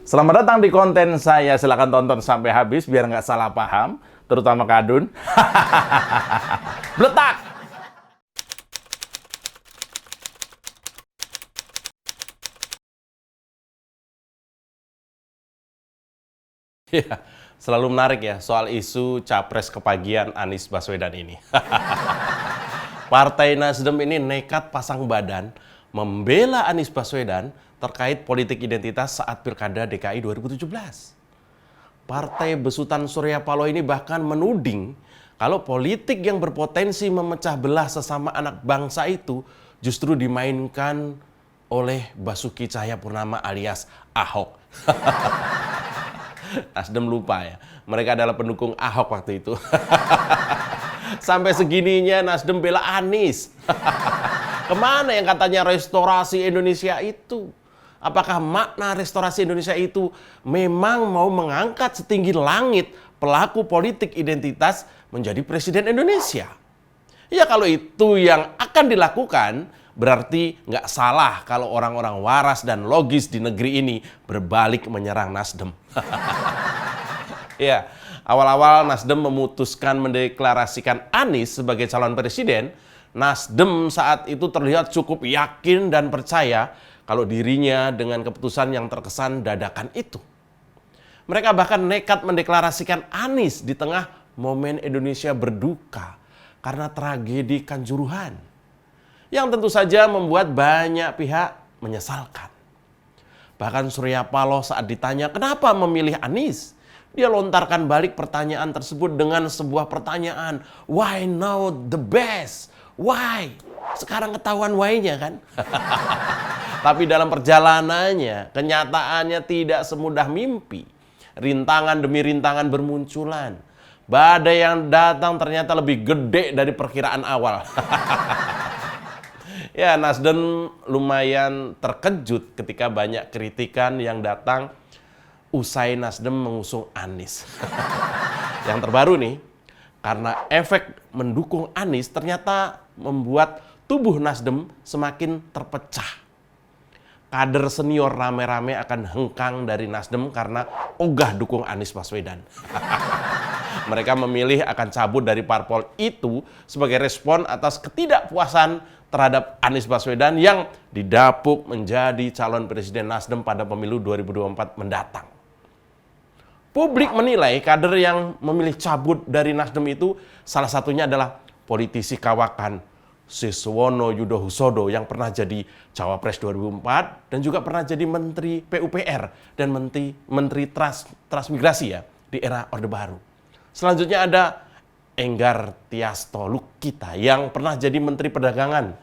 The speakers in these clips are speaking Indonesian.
Selamat datang di konten saya. Silahkan tonton sampai habis biar nggak salah paham, terutama Kadun. Bletak! Ya, selalu menarik ya soal isu capres kepagian Anies Baswedan ini. Partai Nasdem ini nekat pasang badan membela Anies Baswedan terkait politik identitas saat Pilkada DKI 2017. Partai besutan Surya Paloh ini bahkan menuding kalau politik yang berpotensi memecah belah sesama anak bangsa itu justru dimainkan oleh Basuki Cahayapurnama alias Ahok. Nasdem lupa ya, mereka adalah pendukung Ahok waktu itu. Sampai segininya Nasdem bela Anies. Kemana yang katanya restorasi Indonesia itu? Apakah makna restorasi Indonesia itu memang mau mengangkat setinggi langit pelaku politik identitas menjadi presiden Indonesia? Ya kalau itu yang akan dilakukan, berarti nggak salah kalau orang-orang waras dan logis di negeri ini berbalik menyerang Nasdem. Ya, awal-awal Nasdem memutuskan mendeklarasikan Anies sebagai calon presiden, Nasdem saat itu terlihat cukup yakin dan percaya kalau dirinya dengan keputusan yang terkesan dadakan itu. Mereka bahkan nekat mendeklarasikan Anies di tengah momen Indonesia berduka karena tragedi Kanjuruhan, yang tentu saja membuat banyak pihak menyesalkan. Bahkan Surya Paloh saat ditanya kenapa memilih Anies, dia lontarkan balik pertanyaan tersebut dengan sebuah pertanyaan, why now the best? Why? Sekarang ketahuan why-nya kan? Tapi dalam perjalanannya, kenyataannya tidak semudah mimpi. Rintangan demi rintangan bermunculan. Badai yang datang ternyata lebih gede dari perkiraan awal. Ya, Nasdem lumayan terkejut ketika banyak kritikan yang datang usai Nasdem mengusung Anies. Yang terbaru nih, karena efek mendukung Anies ternyata membuat tubuh Nasdem semakin terpecah. Kader senior rame-rame akan hengkang dari Nasdem karena ogah dukung Anies Baswedan. Mereka memilih akan cabut dari parpol itu sebagai respon atas ketidakpuasan terhadap Anies Baswedan yang didapuk menjadi calon presiden Nasdem pada pemilu 2024 mendatang. Publik menilai kader yang memilih cabut dari Nasdem itu salah satunya adalah politisi kawakan Siswono Yudhohusodo yang pernah jadi Cawapres 2004 dan juga pernah jadi Menteri PUPR dan Menteri Transmigrasi ya di era Orde Baru. Selanjutnya ada Enggar Tias Tolukita yang pernah jadi Menteri Perdagangan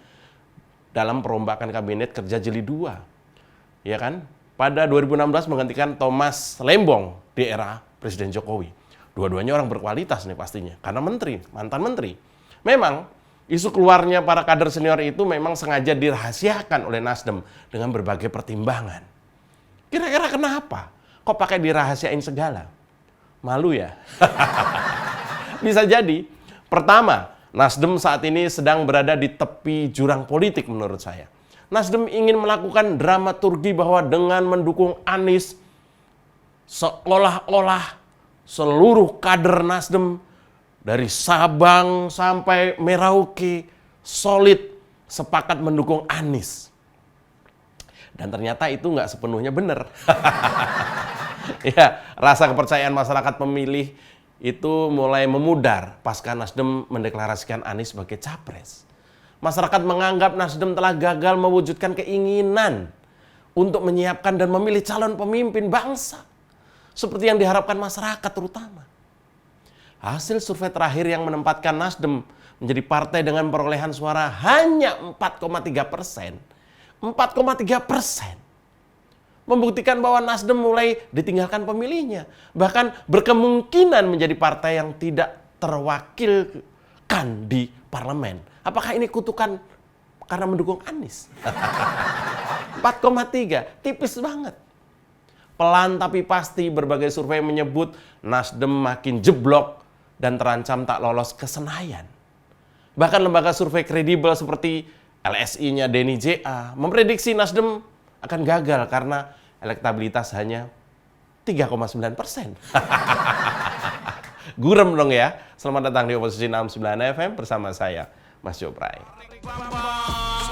dalam perombakan Kabinet Kerja Jilid 2. Ya kan? Pada 2016 menggantikan Thomas Lembong di era Presiden Jokowi. Dua-duanya orang berkualitas nih pastinya karena menteri, mantan menteri. Memang isu keluarnya para kader senior itu memang sengaja dirahasiakan oleh Nasdem dengan berbagai pertimbangan. Kira-kira kenapa? Kok pakai dirahasiain segala? Malu ya? Bisa jadi. Pertama, Nasdem saat ini sedang berada di tepi jurang politik menurut saya. Nasdem ingin melakukan dramaturgi bahwa dengan mendukung Anies, seolah-olah seluruh kader Nasdem dari Sabang sampai Merauke solid sepakat mendukung Anies. Dan ternyata itu nggak sepenuhnya benar. Ya, rasa kepercayaan masyarakat pemilih itu mulai memudar pasca Nasdem mendeklarasikan Anies sebagai capres. Masyarakat menganggap Nasdem telah gagal mewujudkan keinginan untuk menyiapkan dan memilih calon pemimpin bangsa seperti yang diharapkan masyarakat terutama. Hasil survei terakhir yang menempatkan Nasdem menjadi partai dengan perolehan suara hanya 4,3%. 4,3%. Membuktikan bahwa Nasdem mulai ditinggalkan pemilihnya. Bahkan berkemungkinan menjadi partai yang tidak terwakilkan di parlemen. Apakah ini kutukan karena mendukung Anies? 4,3, tipis banget. Pelan tapi pasti berbagai survei menyebut Nasdem makin jeblok dan terancam tak lolos ke Senayan. Bahkan lembaga survei kredibel seperti LSI-nya Denny J.A. memprediksi Nasdem akan gagal karena elektabilitas hanya 3,9%. Gurem dong ya. Selamat datang di Oposisi 69 FM bersama saya, Mas Jopray.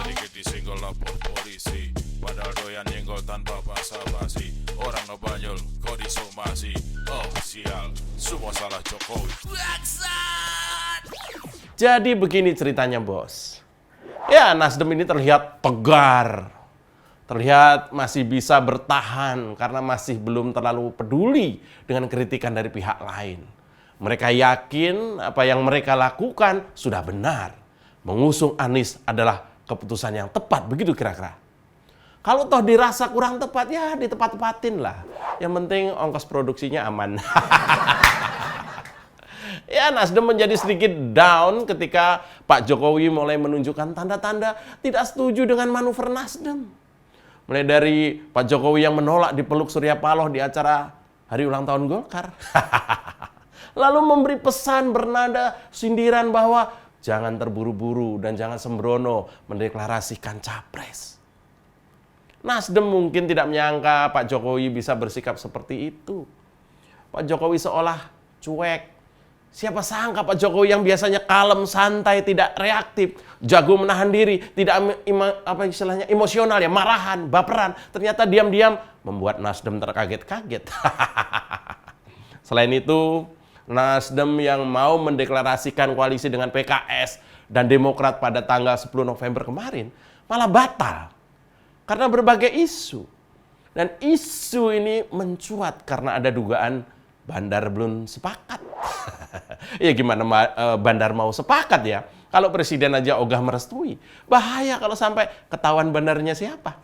Sedikit disenggol lapor polisi, padahal doyan nyenggol tanpa basa-basi. Orang ngebanyol, kok disomasi. Oh sial, semua salah Jokowi. Jadi begini ceritanya, bos. Ya, Nasdem ini terlihat tegar. Terlihat masih bisa bertahan karena masih belum terlalu peduli dengan kritikan dari pihak lain. Mereka yakin apa yang mereka lakukan sudah benar. Mengusung Anies adalah keputusan yang tepat, begitu kira-kira. Kalau toh dirasa kurang tepat, ya ditepat-tepatin lah. Yang penting ongkos produksinya aman. Ya, Nasdem menjadi sedikit down ketika Pak Jokowi mulai menunjukkan tanda-tanda tidak setuju dengan manuver Nasdem. Mulai dari Pak Jokowi yang menolak dipeluk Surya Paloh di acara hari ulang tahun Golkar. Lalu memberi pesan bernada sindiran bahwa jangan terburu-buru dan jangan sembrono mendeklarasikan capres. Nasdem mungkin tidak menyangka Pak Jokowi bisa bersikap seperti itu. Pak Jokowi seolah cuek. Siapa sangka Pak Jokowi yang biasanya kalem, santai, tidak reaktif, jago menahan diri, tidak emosional ya, marahan, baperan, ternyata diam-diam membuat Nasdem terkaget-kaget. Selain itu, Nasdem yang mau mendeklarasikan koalisi dengan PKS dan Demokrat pada tanggal 10 November kemarin malah batal karena berbagai isu. Dan isu ini mencuat karena ada dugaan bandar belum sepakat. Ya gimana bandar mau sepakat ya? Kalau presiden aja ogah merestui. Bahaya kalau sampai ketahuan bandarnya siapa.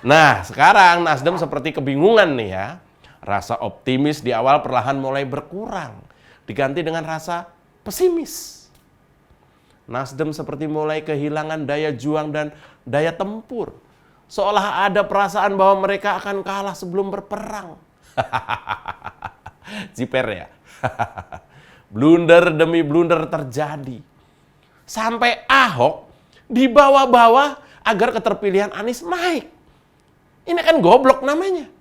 Nah, sekarang Nasdem seperti kebingungan nih ya. Rasa optimis di awal perlahan mulai berkurang. Diganti dengan rasa pesimis. Nasdem seperti mulai kehilangan daya juang dan daya tempur. Seolah ada perasaan bahwa mereka akan kalah sebelum berperang. Jiper ya. Blunder demi blunder terjadi. Sampai Ahok dibawa-bawa agar keterpilihan Anies naik. Ini kan goblok namanya.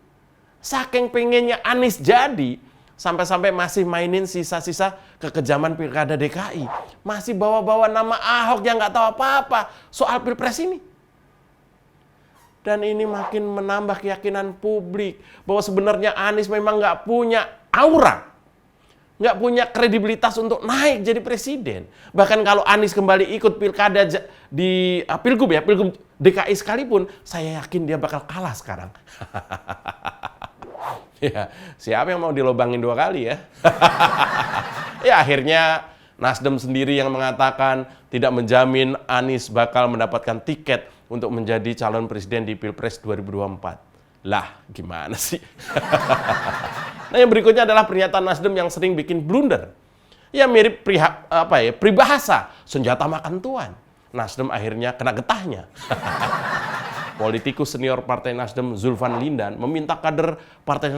Saking pengennya Anies jadi, sampai-sampai masih mainin sisa-sisa kekejaman Pilkada DKI. Masih bawa-bawa nama Ahok yang nggak tahu apa-apa soal Pilpres ini. Dan ini makin menambah keyakinan publik bahwa sebenarnya Anies memang nggak punya aura, nggak punya kredibilitas untuk naik jadi presiden. Bahkan kalau Anies kembali ikut pilkada di Pilgub DKI sekalipun, saya yakin dia bakal kalah sekarang. Ya, siapa yang mau dilobangin 2 kali ya? Ya akhirnya Nasdem sendiri yang mengatakan tidak menjamin Anies bakal mendapatkan tiket untuk menjadi calon presiden di Pilpres 2024. Lah, gimana sih? Nah, yang berikutnya adalah pernyataan Nasdem yang sering bikin blunder. Ya mirip peribahasa senjata makan tuan. Nasdem akhirnya kena getahnya. Politikus senior Partai Nasdem Zulfan Lindan meminta kader Partai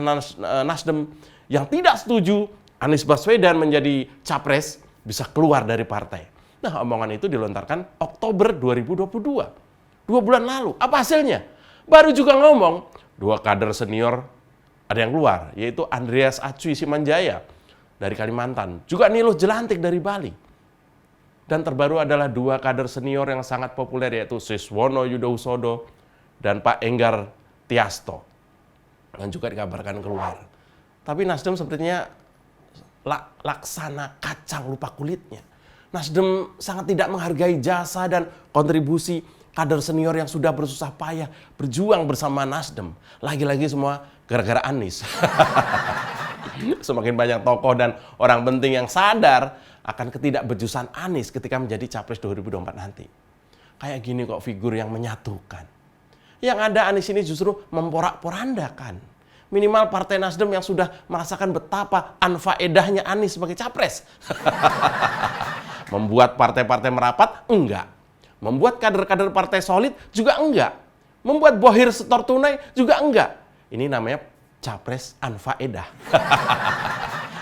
Nasdem yang tidak setuju Anies Baswedan menjadi capres bisa keluar dari partai. Nah, omongan itu dilontarkan Oktober 2022. 2 bulan lalu. Apa hasilnya? Baru juga ngomong, 2 kader senior ada yang keluar, yaitu Andreas Acuy Simanjaya dari Kalimantan, juga Niluh Jelantik dari Bali. Dan terbaru adalah 2 kader senior yang sangat populer, yaitu Siswono Yudhoyono dan Pak Enggar Tiasto, yang juga dikabarkan keluar. Tapi Nasdem sepertinya laksana kacang lupa kulitnya. Nasdem sangat tidak menghargai jasa dan kontribusi kader senior yang sudah bersusah payah berjuang bersama Nasdem. Lagi-lagi semua gara-gara Anies. Semakin banyak tokoh dan orang penting yang sadar akan ketidakbejusan Anies ketika menjadi capres 2024 nanti. Kayak gini kok figur yang menyatukan. Yang ada Anies ini justru memporak-porandakan. Minimal Partai Nasdem yang sudah merasakan betapa anfaedahnya Anies sebagai capres. Membuat partai-partai merapat? Enggak. Membuat kader-kader partai solid juga enggak. Membuat bohir setor tunai juga enggak. Ini namanya capres anfaedah.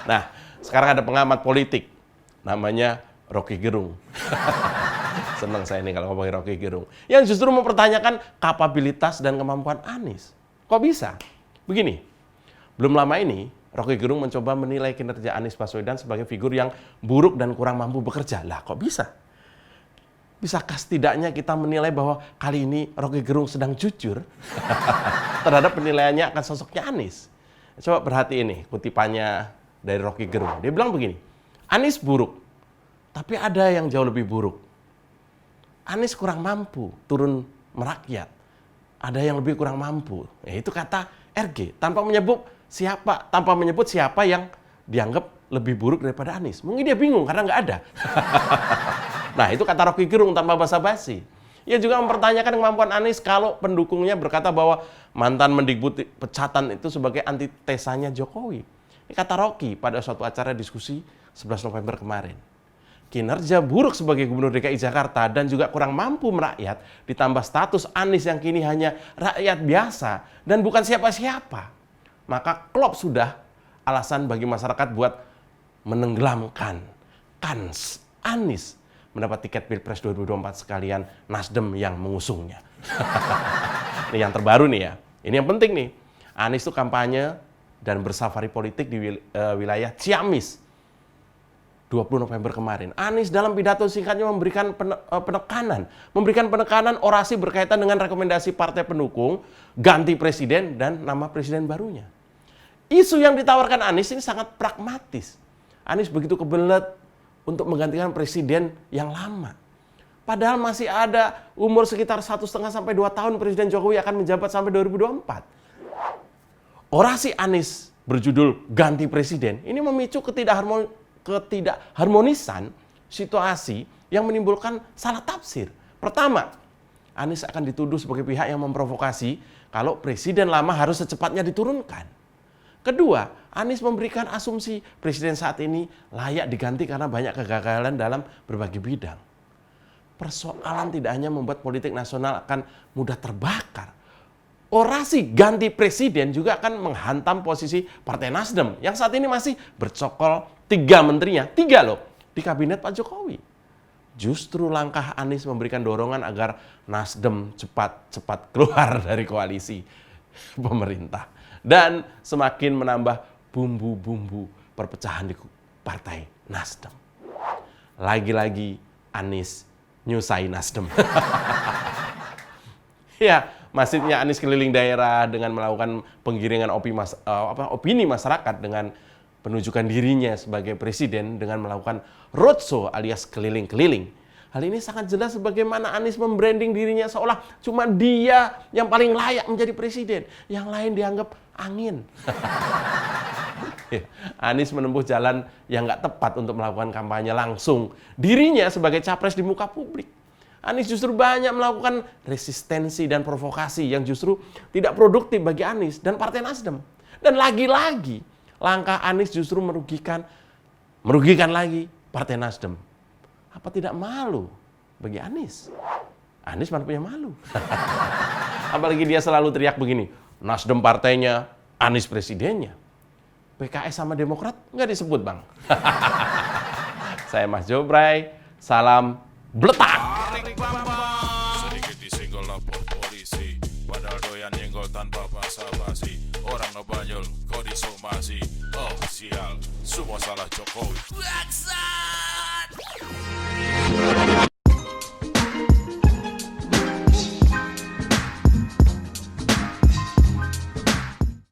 Nah, sekarang ada pengamat politik. Namanya Rocky Gerung. Senang saya ini kalau ngomongin Rocky Gerung. Yang justru mempertanyakan kapabilitas dan kemampuan Anies. Kok bisa? Begini, Belum lama ini, Rocky Gerung mencoba menilai kinerja Anies Baswedan sebagai figur yang buruk dan kurang mampu bekerja. Lah kok bisa? Bisakah setidaknya kita menilai bahwa kali ini Rocky Gerung sedang jujur terhadap penilaiannya akan sosoknya Anies? Coba perhatiin nih kutipannya dari Rocky Gerung. Dia bilang begini, Anies buruk, tapi ada yang jauh lebih buruk. Anies kurang mampu, turun merakyat. Ada yang lebih kurang mampu. Itu kata RG, tanpa menyebut siapa yang dianggap lebih buruk daripada Anies. Mungkin dia bingung karena nggak ada. Nah, itu kata Rocky Gerung tanpa basa-basi. Ia juga mempertanyakan kemampuan Anies kalau pendukungnya berkata bahwa mantan Mendikbud pecatan itu sebagai antitesanya Jokowi. Ini kata Rocky pada suatu acara diskusi 11 November kemarin. Kinerja buruk sebagai Gubernur DKI Jakarta dan juga kurang mampu merakyat, ditambah status Anies yang kini hanya rakyat biasa dan bukan siapa-siapa. Maka klop sudah alasan bagi masyarakat buat menenggelamkan kans Anies mendapat tiket Pilpres 2024 sekalian Nasdem yang mengusungnya. Ini yang terbaru nih ya. Ini yang penting nih. Anies itu kampanye dan bersafari politik di wilayah Ciamis 20 November kemarin. Anies dalam pidato singkatnya memberikan penekanan orasi berkaitan dengan rekomendasi partai pendukung, ganti presiden dan nama presiden barunya. Isu yang ditawarkan Anies ini sangat pragmatis. Anies begitu kebelet untuk menggantikan presiden yang lama. Padahal masih ada umur sekitar 1,5 sampai 2 tahun Presiden Jokowi akan menjabat sampai 2024. Orasi Anies berjudul ganti presiden ini memicu ketidakharmonisan situasi yang menimbulkan salah tafsir. Pertama, Anies akan dituduh sebagai pihak yang memprovokasi kalau presiden lama harus secepatnya diturunkan. Kedua, Anies memberikan asumsi presiden saat ini layak diganti karena banyak kegagalan dalam berbagai bidang. Persoalan tidak hanya membuat politik nasional akan mudah terbakar. Orasi ganti presiden juga akan menghantam posisi Partai Nasdem yang saat ini masih bercokol 3 menterinya, 3 loh, di kabinet Pak Jokowi. Justru langkah Anies memberikan dorongan agar Nasdem cepat-cepat keluar dari koalisi pemerintah dan semakin menambah bumbu-bumbu perpecahan di Partai Nasdem. Lagi-lagi Anies nyusahi Nasdem. Ya, masifnya Anies keliling daerah dengan melakukan penggiringan opini masyarakat dengan penunjukan dirinya sebagai presiden dengan melakukan roadshow alias keliling-keliling. Hal ini sangat jelas bagaimana Anies membranding dirinya seolah cuma dia yang paling layak menjadi presiden. Yang lain dianggap angin. Anies menempuh jalan yang nggak tepat untuk melakukan kampanye langsung dirinya sebagai capres di muka publik. Anies justru banyak melakukan resistensi dan provokasi yang justru tidak produktif bagi Anies dan Partai Nasdem. Dan lagi-lagi langkah Anies justru merugikan lagi Partai Nasdem. Apa tidak malu bagi Anies? Anies mana punya malu? Apalagi dia selalu teriak begini, Nasdem partainya, Anies presidennya. PKS sama Demokrat nggak disebut, Bang. Saya Mas Jobray, salam bletak. Sedikit disenggol lapor polisi, padahal doyan nyenggol tanpa basa-basi. Orang ngebanyol, kok disomasi. Oh sial, semua salah Jokowi.